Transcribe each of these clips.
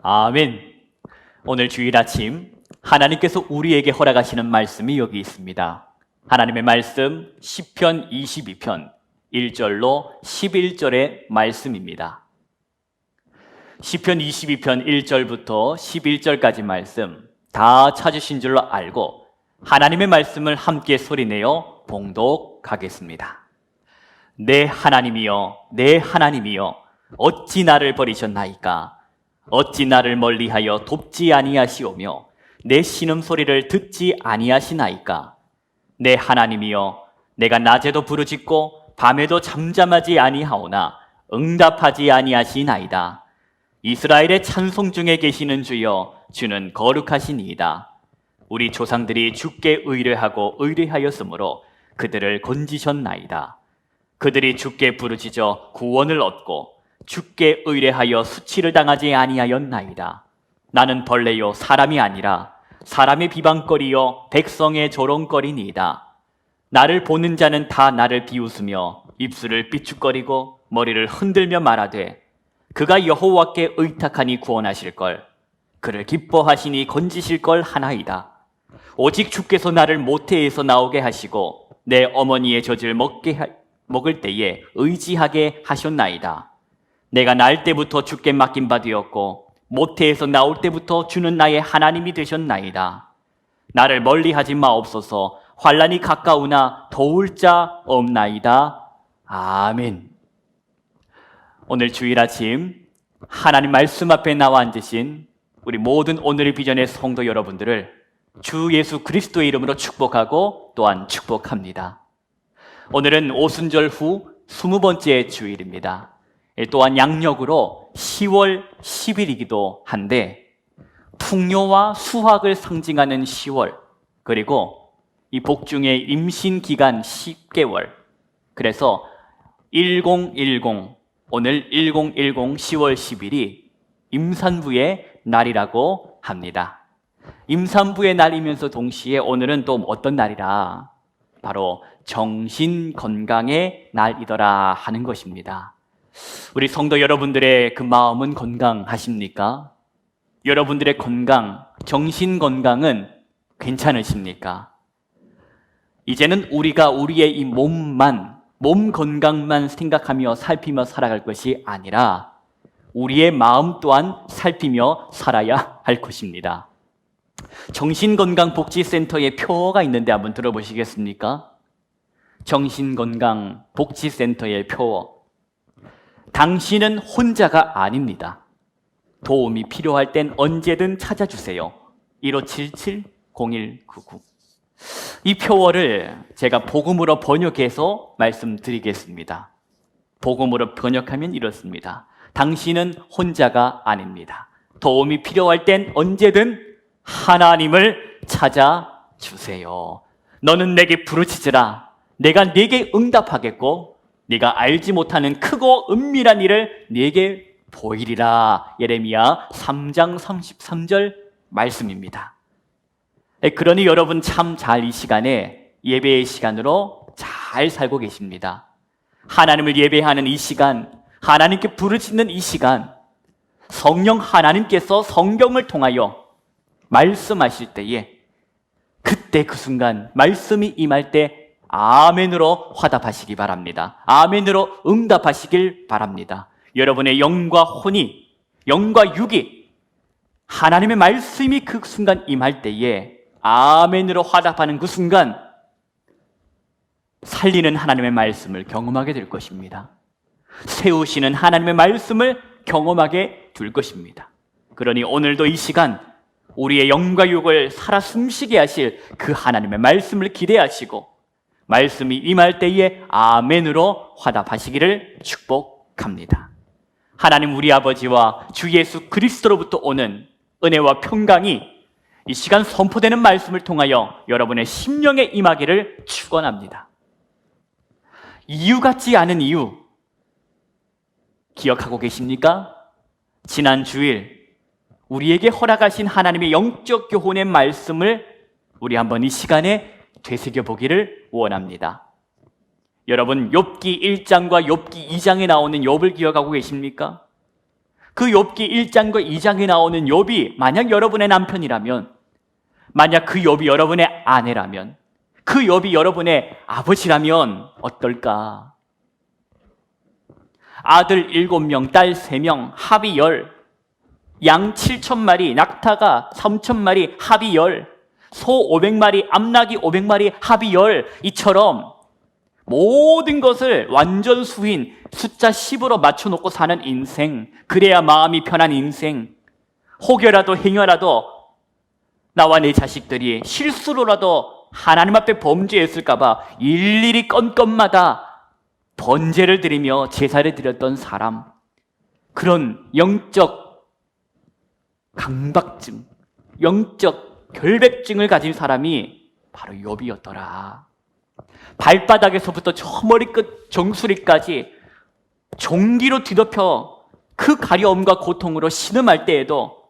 아멘. 오늘 주일 아침 하나님께서 우리에게 허락하시는 말씀이 여기 있습니다. 하나님의 말씀 시편 22편 1절로 11절의 말씀입니다. 시편 22편 1절부터 11절까지 말씀 다 찾으신 줄로 알고 하나님의 말씀을 함께 소리내어 봉독하겠습니다. 내 하나님이여, 내 하나님이여, 어찌 나를 버리셨나이까? 어찌 나를 멀리하여 돕지 아니하시오며 내 신음소리를 듣지 아니하시나이까? 내 하나님이여, 내가 낮에도 부르짖고 밤에도 잠잠하지 아니하오나 응답하지 아니하시나이다. 이스라엘의 찬송 중에 계시는 주여, 주는 거룩하시니이다. 우리 조상들이 주께 의뢰하고 의뢰하였으므로 그들을 건지셨나이다. 그들이 주께 부르짖어 구원을 얻고 주께 의뢰하여 수치를 당하지 아니하였나이다. 나는 벌레요 사람이 아니라 사람의 비방거리요 백성의 조롱거리니이다. 나를 보는 자는 다 나를 비웃으며 입술을 삐죽거리고 머리를 흔들며 말하되 그가 여호와께 의탁하니 구원하실걸, 그를 기뻐하시니 건지실걸 하나이다. 오직 주께서 나를 모태에서 나오게 하시고 내 어머니의 젖을 먹을 때에 의지하게 하셨나이다. 내가 날 때부터 주께 맡긴 바 되었고 모태에서 나올 때부터 주는 나의 하나님이 되셨나이다. 나를 멀리하지 마옵소서. 환난이 가까우나 도울 자 없나이다. 아멘. 오늘 주일 아침 하나님 말씀 앞에 나와 앉으신 우리 모든 오늘의 비전의 성도 여러분들을 주 예수 그리스도의 이름으로 축복하고 또한 축복합니다. 오늘은 오순절 후 20번째 주일입니다. 또한 양력으로 10월 10일이기도 한데 풍요와 수확을 상징하는 10월, 그리고 이 복중의 임신 기간 10개월, 그래서 1010, 오늘 1010 10월 10일이 임산부의 날이라고 합니다. 임산부의 날이면서 동시에 오늘은 또 어떤 날이라? 바로 정신건강의 날이더라 하는 것입니다. 우리 성도 여러분들의 그 마음은 건강하십니까? 여러분들의 건강, 정신건강은 괜찮으십니까? 이제는 우리가 우리의 이 몸 건강만 생각하며 살피며 살아갈 것이 아니라 우리의 마음 또한 살피며 살아야 할 것입니다. 정신건강복지센터의 표어가 있는데 한번 들어보시겠습니까? 정신건강복지센터의 표어. 당신은 혼자가 아닙니다. 도움이 필요할 땐 언제든 찾아주세요. 1577-0199. 이 표어를 제가 복음으로 번역해서 말씀드리겠습니다. 복음으로 번역하면 이렇습니다. 당신은 혼자가 아닙니다. 도움이 필요할 땐 언제든 하나님을 찾아주세요. 너는 내게 부르짖으라. 내가 네게 응답하겠고 네가 알지 못하는 크고 은밀한 일을 네게 보이리라. 예레미야 3장 33절 말씀입니다. 그러니 여러분 참 잘 이 시간에 예배의 시간으로 잘 살고 계십니다. 하나님을 예배하는 이 시간, 하나님께 부르짖는 이 시간, 성령 하나님께서 성경을 통하여 말씀하실 때에 그때 그 순간 말씀이 임할 때 아멘으로 화답하시기 바랍니다. 아멘으로 응답하시길 바랍니다. 여러분의 영과 혼이, 영과 육이 하나님의 말씀이 그 순간 임할 때에 아멘으로 화답하는 그 순간 살리는 하나님의 말씀을 경험하게 될 것입니다. 세우시는 하나님의 말씀을 경험하게 될 것입니다. 그러니 오늘도 이 시간 우리의 영과 육을 살아 숨쉬게 하실 그 하나님의 말씀을 기대하시고 말씀이 임할 때에 아멘으로 화답하시기를 축복합니다. 하나님 우리 아버지와 주 예수 그리스도로부터 오는 은혜와 평강이 이 시간 선포되는 말씀을 통하여 여러분의 심령에 임하기를 축원합니다. 이유 같지 않은 이유 기억하고 계십니까? 지난 주일 우리에게 허락하신 하나님의 영적 교훈의 말씀을 우리 한번 이 시간에 되새겨보기를 원합니다. 여러분 욥기 1장과 욥기 2장에 나오는 욥을 기억하고 계십니까? 그 욥기 1장과 2장에 나오는 욥이 만약 여러분의 남편이라면, 만약 그 욥이 여러분의 아내라면, 그 욥이 여러분의 아버지라면 어떨까? 아들 7명, 딸 3명, 합이 10, 양 7,000마리, 낙타가 3,000마리, 합이 10, 소 500마리, 암나귀 500마리, 합이 10, 이처럼 모든 것을 완전 수인 숫자 10으로 맞춰놓고 사는 인생, 그래야 마음이 편한 인생, 혹여라도 행여라도 나와 내 자식들이 실수로라도 하나님 앞에 범죄했을까봐 일일이 건건마다 번제를 드리며 제사를 드렸던 사람, 그런 영적 강박증, 영적 결백증을 가진 사람이 바로 욥이었더라. 발바닥에서부터 저 머리끝 정수리까지 종기로 뒤덮여 그 가려움과 고통으로 신음할 때에도,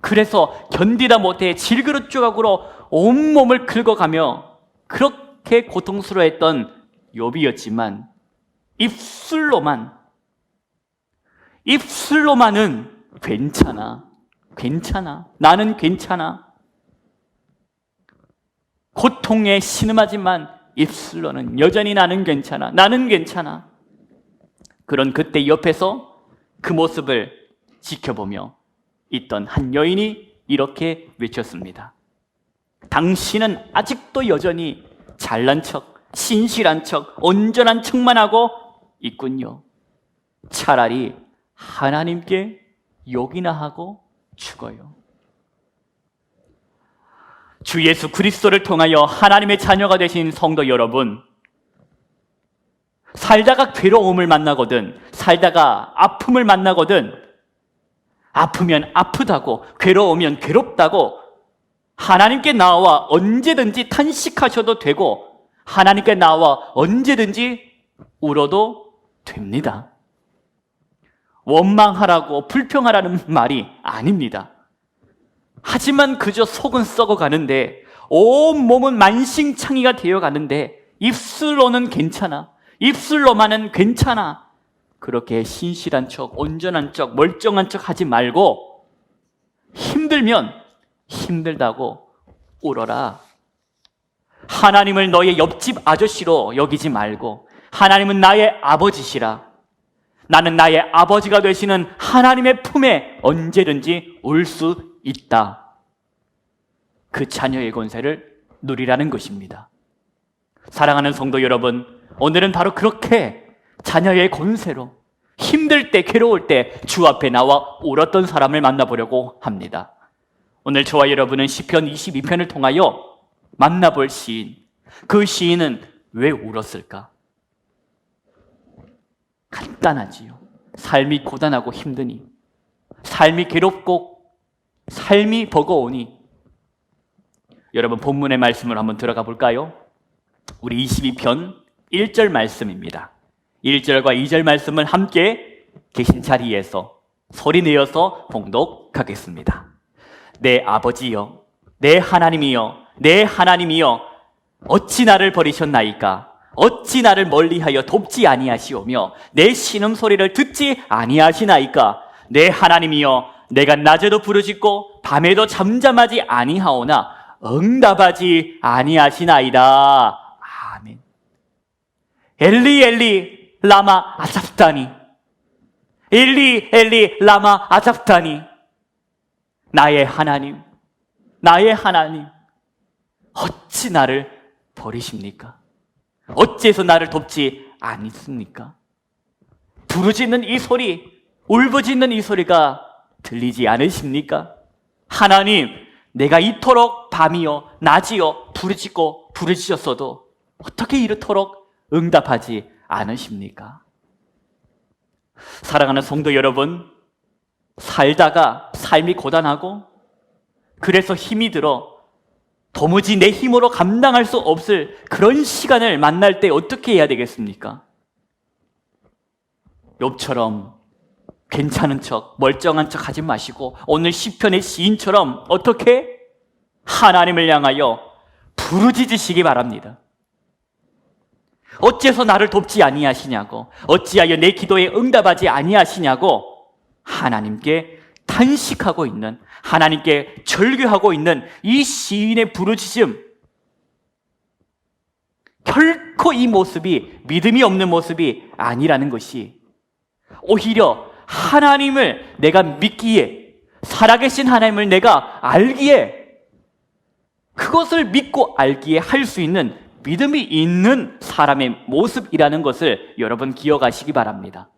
그래서 견디다 못해 질그릇 조각으로 온몸을 긁어가며 그렇게 고통스러워했던 욥이었지만 입술로만은 괜찮아, 나는 괜찮아, 고통에 신음하지만 입술로는 여전히 나는 괜찮아, 나는 괜찮아. 그런 그때 옆에서 그 모습을 지켜보며 있던 한 여인이 이렇게 외쳤습니다. 당신은 아직도 여전히 잘난 척, 신실한 척, 온전한 척만 하고 있군요. 차라리 하나님께 욕이나 하고 죽어요. 주 예수 그리스도를 통하여 하나님의 자녀가 되신 성도 여러분, 살다가 괴로움을 만나거든, 살다가 아픔을 만나거든, 아프면 아프다고, 괴로우면 괴롭다고 하나님께 나와 언제든지 탄식하셔도 되고, 하나님께 나와 언제든지 울어도 됩니다. 원망하라고 불평하라는 말이 아닙니다. 하지만 그저 속은 썩어가는데, 온몸은 만신창이가 되어가는데 입술로는 괜찮아, 입술로만은 괜찮아, 그렇게 신실한 척, 온전한 척, 멀쩡한 척 하지 말고 힘들면 힘들다고 울어라. 하나님을 너의 옆집 아저씨로 여기지 말고 하나님은 나의 아버지시라. 나는 나의 아버지가 되시는 하나님의 품에 언제든지 올 수 있다. 그 자녀의 권세를 누리라는 것입니다. 사랑하는 성도 여러분, 오늘은 바로 그렇게 자녀의 권세로 힘들 때, 괴로울 때 주 앞에 나와 울었던 사람을 만나보려고 합니다. 오늘 저와 여러분은 시편 22편을 통하여 만나볼 시인, 그 시인은 왜 울었을까? 간단하지요. 삶이 고단하고 힘드니, 삶이 괴롭고 삶이 버거우니. 여러분, 본문의 말씀을 한번 들어가 볼까요? 우리 22편 1절 말씀입니다. 1절과 2절 말씀을 함께 계신 자리에서 소리 내어서 봉독하겠습니다. 내 아버지여, 내 하나님이여, 내 하나님이여, 어찌 나를 버리셨나이까? 어찌 나를 멀리하여 돕지 아니하시오며 내 신음소리를 듣지 아니하시나이까? 내 하나님이여, 내가 낮에도 부르짖고 밤에도 잠잠하지 아니하오나 응답하지 아니하시나이다. 아멘. 엘리 엘리 라마 아삽다니, 엘리 엘리 라마 아삽다니. 나의 하나님, 나의 하나님, 어찌 나를 버리십니까? 어째서 나를 돕지 않습니까? 부르짖는 이 소리, 울부짖는 이 소리가 들리지 않으십니까? 하나님, 내가 이토록 밤이요 낮이요 부르짖고 부르짖었어도 어떻게 이렇도록 응답하지 않으십니까? 사랑하는 성도 여러분, 살다가 삶이 고단하고 그래서 힘이 들어 도무지 내 힘으로 감당할 수 없을 그런 시간을 만날 때 어떻게 해야 되겠습니까? 욥처럼 괜찮은 척, 멀쩡한 척 하지 마시고 오늘 시편의 시인처럼 어떻게? 하나님을 향하여 부르짖으시기 바랍니다. 어째서 나를 돕지 아니하시냐고, 어찌하여 내 기도에 응답하지 아니하시냐고 하나님께 탄식하고 있는, 하나님께 절규하고 있는 이 시인의 부르짖음, 결코 이 모습이 믿음이 없는 모습이 아니라는 것이, 오히려 하나님을 내가 믿기에, 살아계신 하나님을 내가 알기에, 그것을 믿고 알기에 할 수 있는 믿음이 있는 사람의 모습이라는 것을 여러분 기억하시기 바랍니다.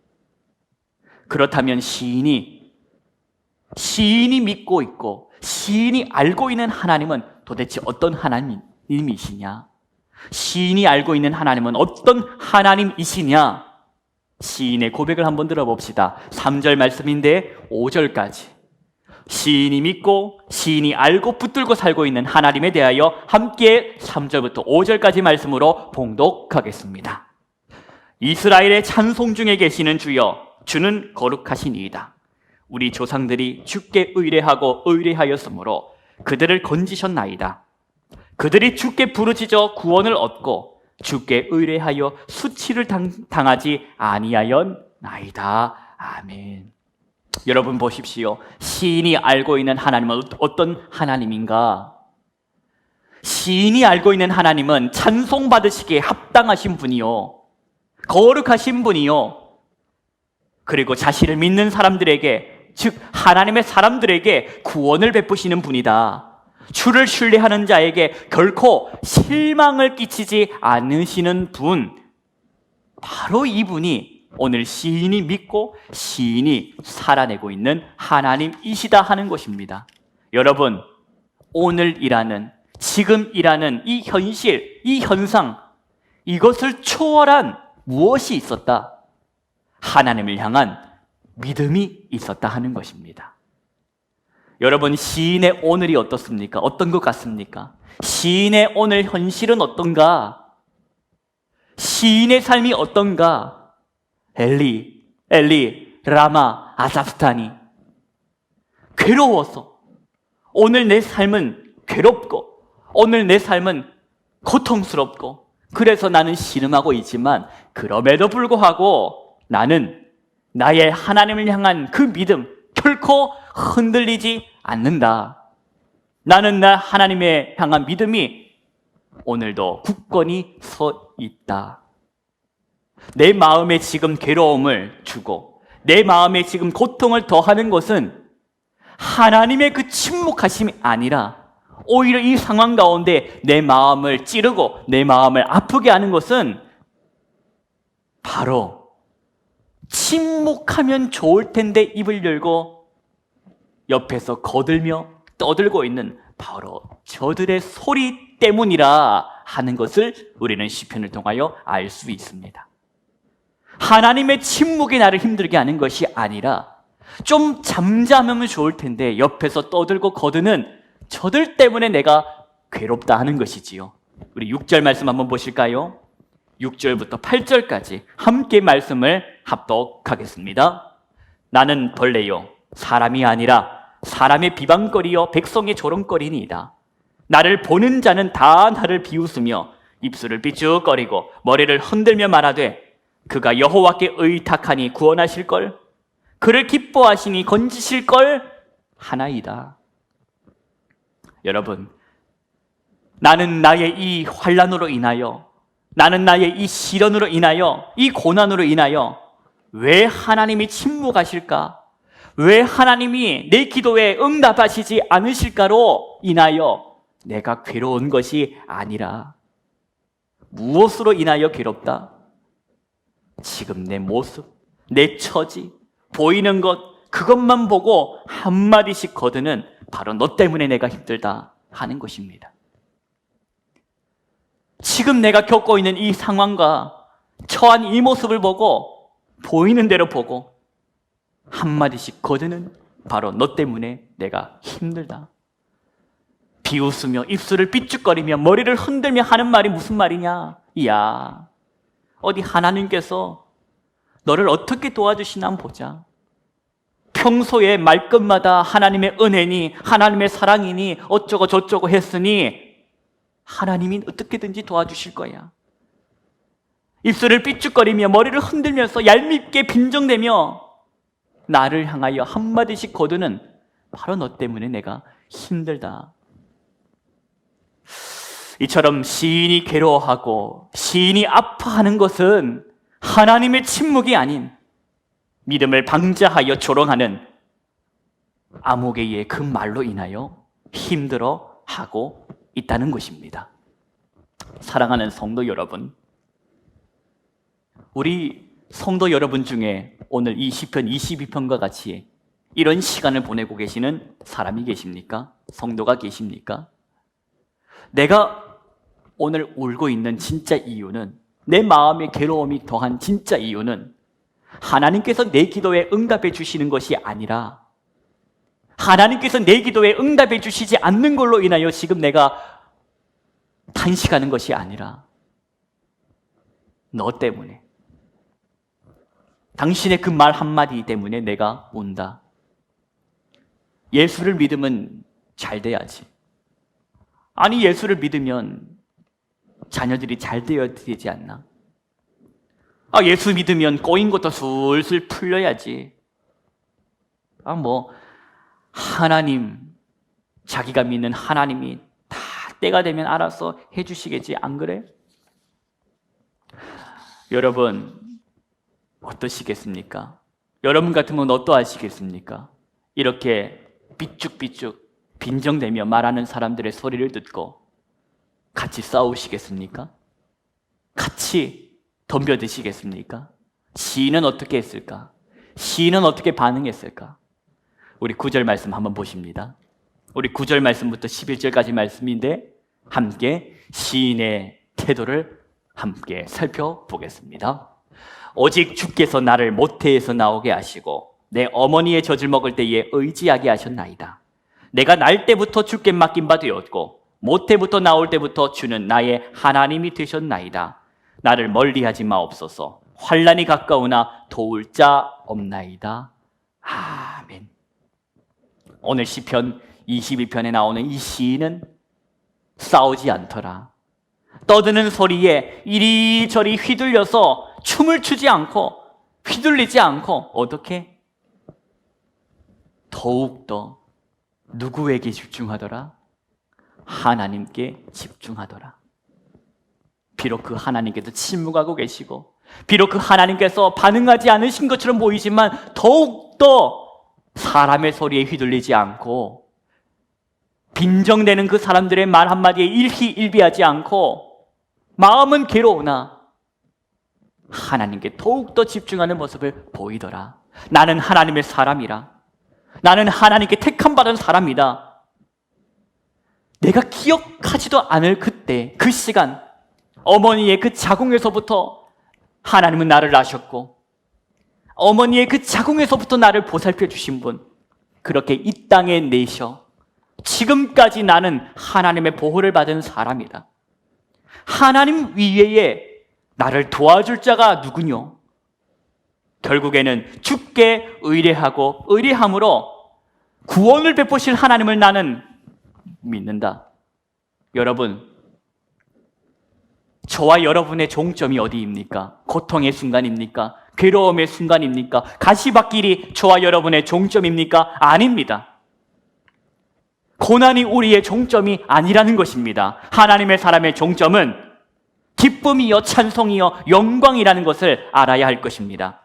그렇다면 시인이 믿고 있고 시인이 알고 있는 하나님은 도대체 어떤 하나님이시냐? 시인이 알고 있는 하나님은 어떤 하나님이시냐? 시인의 고백을 한번 들어봅시다. 3절 말씀인데 5절까지. 시인이 믿고 시인이 알고 붙들고 살고 있는 하나님에 대하여 함께 3절부터 5절까지 말씀으로 봉독하겠습니다. 이스라엘의 찬송 중에 계시는 주여, 주는 거룩하시니이다. 우리 조상들이 주께 의뢰하고 의뢰하였으므로 그들을 건지셨나이다. 그들이 주께 부르짖어 구원을 얻고 주께 의뢰하여 수치를 당하지 아니하였나이다. 아멘. 여러분 보십시오. 시인이 알고 있는 하나님은 어떤 하나님인가? 시인이 알고 있는 하나님은 찬송받으시기에 합당하신 분이요, 거룩하신 분이요, 그리고 자신을 믿는 사람들에게, 즉 하나님의 사람들에게 구원을 베푸시는 분이다. 주를 신뢰하는 자에게 결코 실망을 끼치지 않으시는 분, 바로 이분이 오늘 시인이 믿고 시인이 살아내고 있는 하나님이시다 하는 것입니다. 여러분, 오늘이라는, 지금이라는 이 현실, 이 현상, 이것을 초월한 무엇이 있었다? 하나님을 향한 믿음이 있었다 하는 것입니다. 여러분, 시인의 오늘이 어떻습니까? 어떤 것 같습니까? 시인의 오늘 현실은 어떤가? 시인의 삶이 어떤가? 엘리, 라마, 아삽스타니. 괴로워서, 오늘 내 삶은 괴롭고, 오늘 내 삶은 고통스럽고, 그래서 나는 신음하고 있지만, 그럼에도 불구하고 나는 나의 하나님을 향한 그 믿음 결코 흔들리지 않는다. 나는 나 하나님의 향한 믿음이 오늘도 굳건히 서 있다. 내 마음에 지금 괴로움을 주고 내 마음에 지금 고통을 더하는 것은 하나님의 그 침묵하심이 아니라 오히려 이 상황 가운데 내 마음을 찌르고 내 마음을 아프게 하는 것은 바로 침묵하면 좋을 텐데 입을 열고 옆에서 거들며 떠들고 있는 바로 저들의 소리 때문이라 하는 것을 우리는 시편을 통하여 알 수 있습니다. 하나님의 침묵이 나를 힘들게 하는 것이 아니라 좀 잠잠하면 좋을 텐데 옆에서 떠들고 거드는 저들 때문에 내가 괴롭다 하는 것이지요. 우리 6절 말씀 한번 보실까요? 6절부터 8절까지 함께 말씀을 합독하겠습니다. 나는 벌레요 사람이 아니라 사람의 비방거리요 백성의 조롱거리니이다. 나를 보는 자는 다 나를 비웃으며 입술을 삐죽거리고 머리를 흔들며 말하되 그가 여호와께 의탁하니 구원하실걸, 그를 기뻐하시니 건지실걸 하나이다. 여러분, 나는 나의 이 환난으로 인하여, 나는 나의 이 시련으로 인하여, 이 고난으로 인하여 왜 하나님이 침묵하실까? 왜 하나님이 내 기도에 응답하시지 않으실까로 인하여 내가 괴로운 것이 아니라 무엇으로 인하여 괴롭다? 지금 내 모습, 내 처지, 보이는 것, 그것만 보고 한마디씩 거드는 바로 너 때문에 내가 힘들다 하는 것입니다. 지금 내가 겪고 있는 이 상황과 처한 이 모습을 보고 보이는 대로 보고 한마디씩 거드는 바로 너 때문에 내가 힘들다. 비웃으며 입술을 삐죽거리며 머리를 흔들며 하는 말이 무슨 말이냐? 야, 어디 하나님께서 너를 어떻게 도와주시나 한번 보자. 평소에 말끝마다 하나님의 은혜니 하나님의 사랑이니 어쩌고 저쩌고 했으니 하나님이 어떻게든지 도와주실 거야. 입술을 삐죽거리며 머리를 흔들면서 얄밉게 빈정대며 나를 향하여 한마디씩 거두는 바로 너 때문에 내가 힘들다. 이처럼 시인이 괴로워하고 시인이 아파하는 것은 하나님의 침묵이 아닌 믿음을 방자하여 조롱하는 아모개의 그 말로 인하여 힘들어하고 있다는 것입니다. 사랑하는 성도 여러분, 우리 성도 여러분 중에 오늘 이 시편 22편과 같이 이런 시간을 보내고 계시는 사람이 계십니까? 성도가 계십니까? 내가 오늘 울고 있는 진짜 이유는, 내 마음의 괴로움이 더한 진짜 이유는 하나님께서 내 기도에 응답해 주시는 것이 아니라 하나님께서 내 기도에 응답해 주시지 않는 걸로 인하여 지금 내가 탄식하는 것이 아니라 너 때문에, 당신의 그 말 한마디 때문에 내가 운다. 예수를 믿으면 잘 돼야지. 아니, 예수를 믿으면 자녀들이 잘 되어야 되지 않나? 예수 믿으면 꼬인 것도 술술 풀려야지. 하나님, 자기가 믿는 하나님이 다 때가 되면 알아서 해주시겠지, 안 그래? 여러분, 어떠시겠습니까? 여러분 같으면 어떠하시겠습니까? 이렇게 삐죽삐죽 빈정대며 말하는 사람들의 소리를 듣고 같이 싸우시겠습니까? 같이 덤벼드시겠습니까? 시인은 어떻게 했을까? 시인은 어떻게 반응했을까? 우리 9절 말씀 한번 보십니다. 우리 9절 말씀부터 11절까지 말씀인데 함께 시인의 태도를 함께 살펴보겠습니다. 오직 주께서 나를 모태에서 나오게 하시고 내 어머니의 젖을 먹을 때에 의지하게 하셨나이다. 내가 날 때부터 주께 맡긴 바 되었고 모태부터 나올 때부터 주는 나의 하나님이 되셨나이다. 나를 멀리하지 마옵소서. 환난이 가까우나 도울 자 없나이다. 아멘. 오늘 시편 22편에 나오는 이 시인은 싸우지 않더라. 떠드는 소리에 이리저리 휘둘려서 춤을 추지 않고 휘둘리지 않고 어떻게? 더욱더 누구에게 집중하더라? 하나님께 집중하더라. 비록 그 하나님께서 침묵하고 계시고 비록 그 하나님께서 반응하지 않으신 것처럼 보이지만 더욱더 사람의 소리에 휘둘리지 않고 빈정대는 그 사람들의 말 한마디에 일희일비하지 않고 마음은 괴로우나 하나님께 더욱더 집중하는 모습을 보이더라. 나는 하나님의 사람이라. 나는 하나님께 택함받은 사람이다. 내가 기억하지도 않을 그때, 그 시간, 어머니의 그 자궁에서부터 하나님은 나를 낳으셨고 어머니의 그 자궁에서부터 나를 보살펴 주신 분, 그렇게 이 땅에 내셔 지금까지 나는 하나님의 보호를 받은 사람이다. 하나님 위에 나를 도와줄 자가 누구뇨? 결국에는 주께 의뢰하고 의뢰함으로 구원을 베푸실 하나님을 나는 믿는다. 여러분, 저와 여러분의 종점이 어디입니까? 고통의 순간입니까? 괴로움의 순간입니까? 가시밭길이 저와 여러분의 종점입니까? 아닙니다. 고난이 우리의 종점이 아니라는 것입니다. 하나님의 사람의 종점은 기쁨이요, 찬송이요, 영광이라는 것을 알아야 할 것입니다.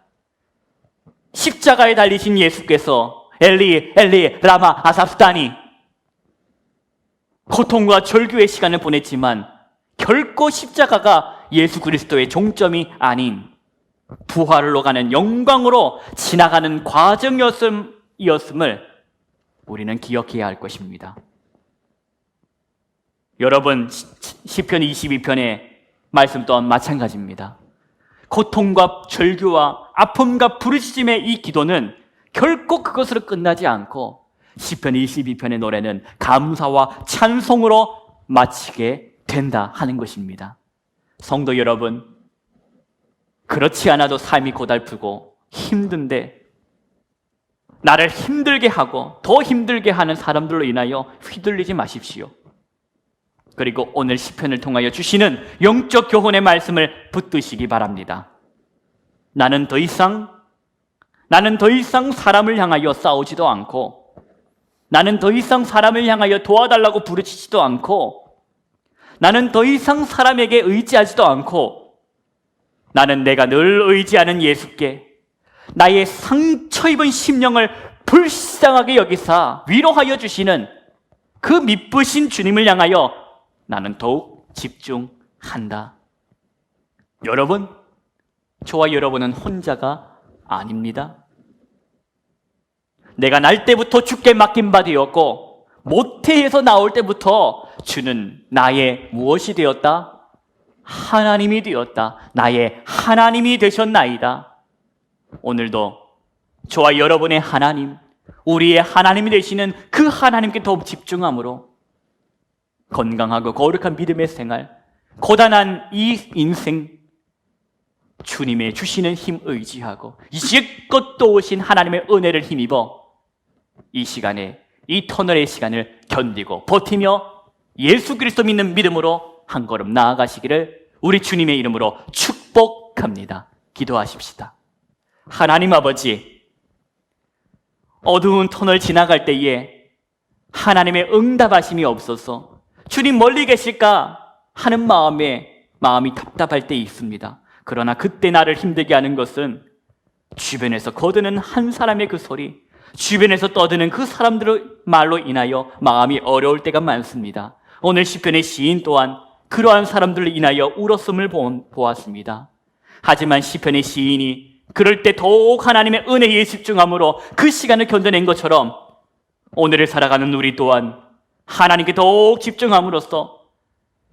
십자가에 달리신 예수께서 엘리 엘리 라마 아삽스타니 고통과 절규의 시간을 보냈지만 결코 십자가가 예수 그리스도의 종점이 아닌 부활로 가는 영광으로 지나가는 과정이었음을 우리는 기억해야 할 것입니다. 여러분, 시편 22편의 말씀 또한 마찬가지입니다. 고통과 절규와 아픔과 부르짖음의 이 기도는 결코 그것으로 끝나지 않고 시편 22편의 노래는 감사와 찬송으로 마치게 된다 하는 것입니다. 성도 여러분, 그렇지 않아도 삶이 고달프고 힘든데 나를 힘들게 하고 더 힘들게 하는 사람들로 인하여 휘둘리지 마십시오. 그리고 오늘 시편을 통하여 주시는 영적 교훈의 말씀을 붙드시기 바랍니다. 나는 더 이상 나는 더 이상 사람을 향하여 싸우지도 않고, 나는 더 이상 사람을 향하여 도와달라고 부르짖지도 않고, 나는 더 이상 사람에게 의지하지도 않고, 나는 내가 늘 의지하는 예수께 나의 상처 입은 심령을 불쌍하게 여기사 위로하여 주시는 그 미쁘신 주님을 향하여 나는 더욱 집중한다. 여러분, 저와 여러분은 혼자가 아닙니다. 내가 날 때부터 주께 맡긴 바 되었고, 모태에서 나올 때부터 주는 나의 무엇이 되었다? 하나님이 되었다. 나의 하나님이 되셨나이다. 오늘도 저와 여러분의 하나님, 우리의 하나님이 되시는 그 하나님께 더욱 집중함으로 건강하고 거룩한 믿음의 생활, 고단한 이 인생, 주님의 주시는 힘 의지하고 이제껏 또 오신 하나님의 은혜를 힘입어 이 시간에, 이 터널의 시간을 견디고 버티며 예수 그리스도 믿는 믿음으로 한 걸음 나아가시기를 우리 주님의 이름으로 축복합니다. 기도하십시다. 하나님 아버지, 어두운 터널 지나갈 때에 하나님의 응답하심이 없어서 주님 멀리 계실까 하는 마음이 답답할 때 있습니다. 그러나 그때 나를 힘들게 하는 것은 주변에서 거드는 한 사람의 그 소리, 주변에서 떠드는 그 사람들의 말로 인하여 마음이 어려울 때가 많습니다. 오늘 시편의 시인 또한 그러한 사람들로 인하여 울었음을 보았습니다. 하지만 시편의 시인이 그럴 때 더욱 하나님의 은혜에 집중함으로 그 시간을 견뎌낸 것처럼 오늘을 살아가는 우리 또한 하나님께 더욱 집중함으로써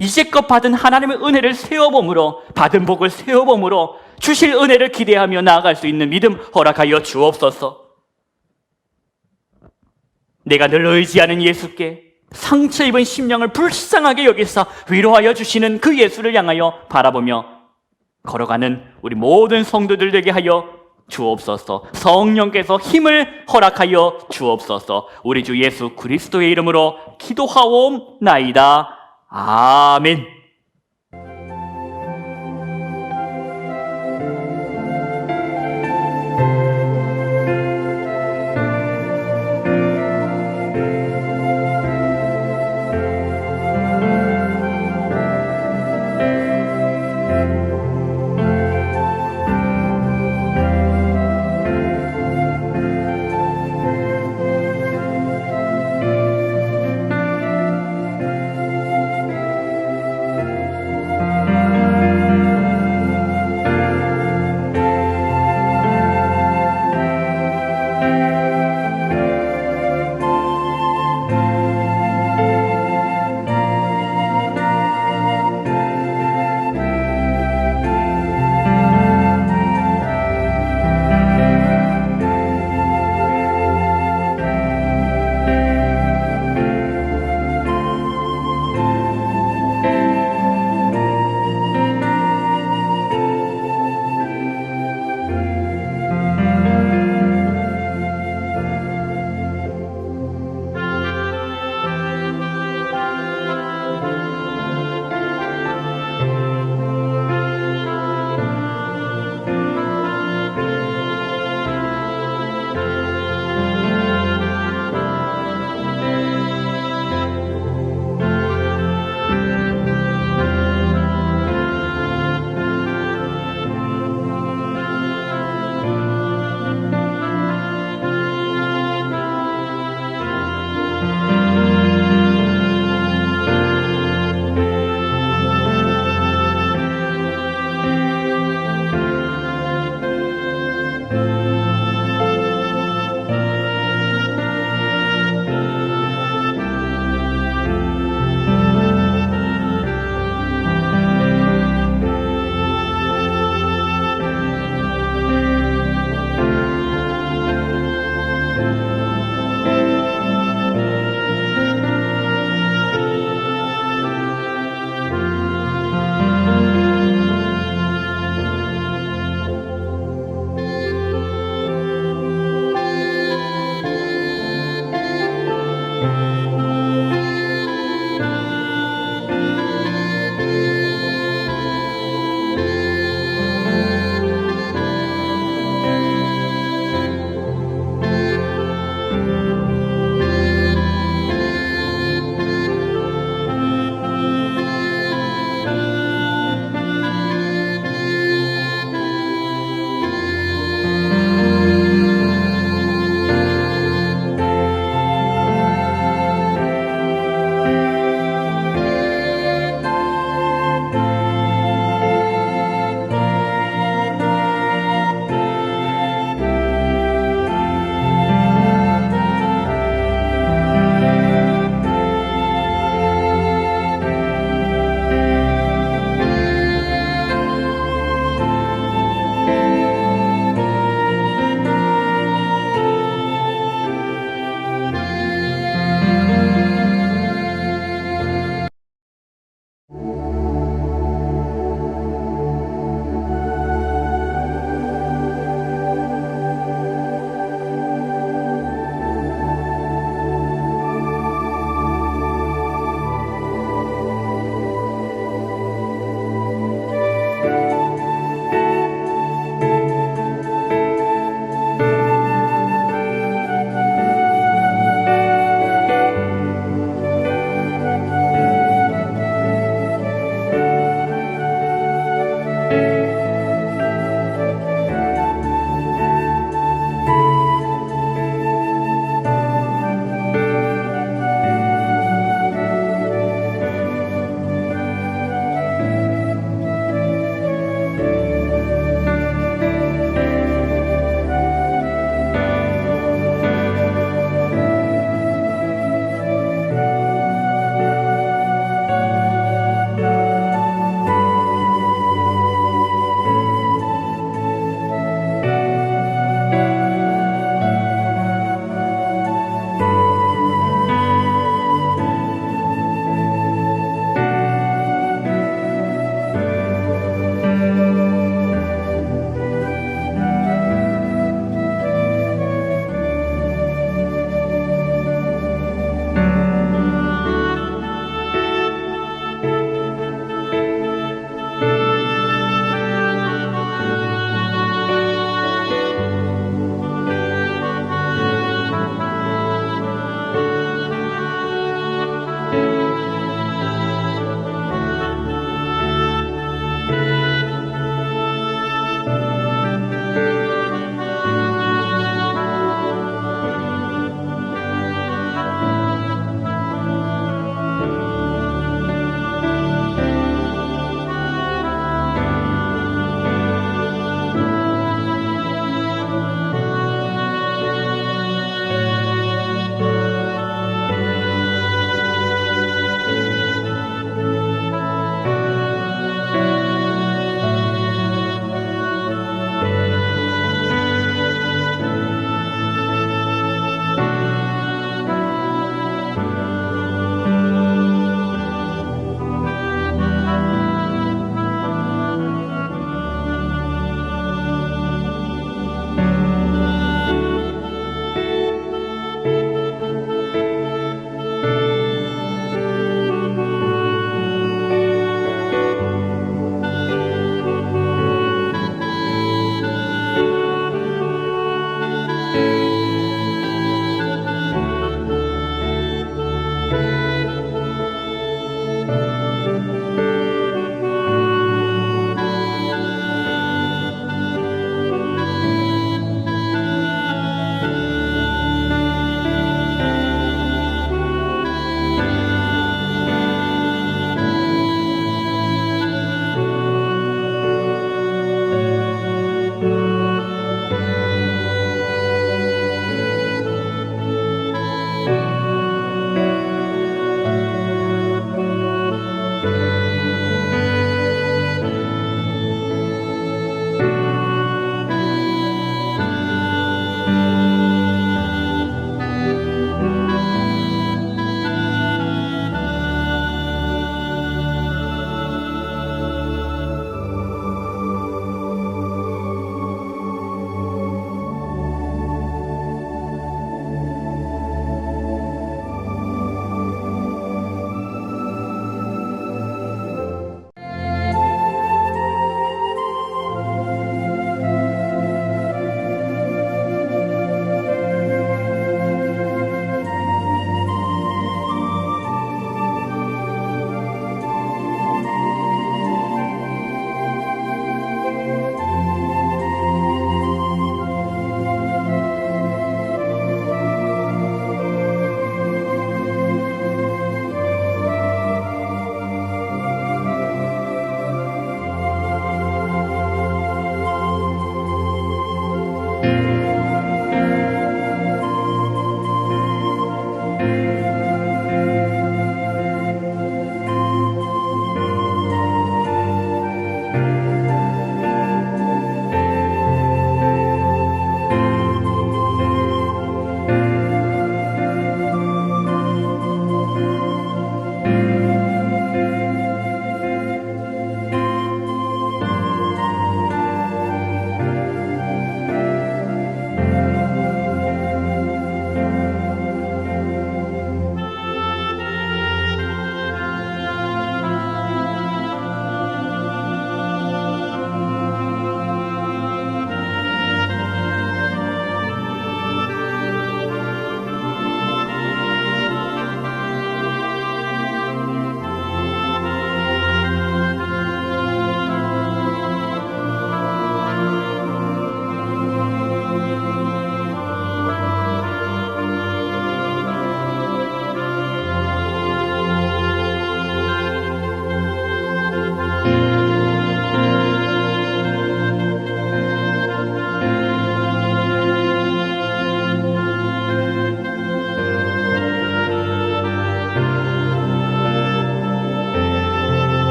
이제껏 받은 하나님의 은혜를 세워봄으로, 받은 복을 세워봄으로 주실 은혜를 기대하며 나아갈 수 있는 믿음 허락하여 주옵소서. 내가 늘 의지하는 예수께 상처 입은 심령을 불쌍하게 여기사 위로하여 주시는 그 예수를 향하여 바라보며 걸어가는 우리 모든 성도들 되게 하여 주옵소서. 성령께서 힘을 허락하여 주옵소서. 우리 주 예수 그리스도의 이름으로 기도하옵나이다. 아멘.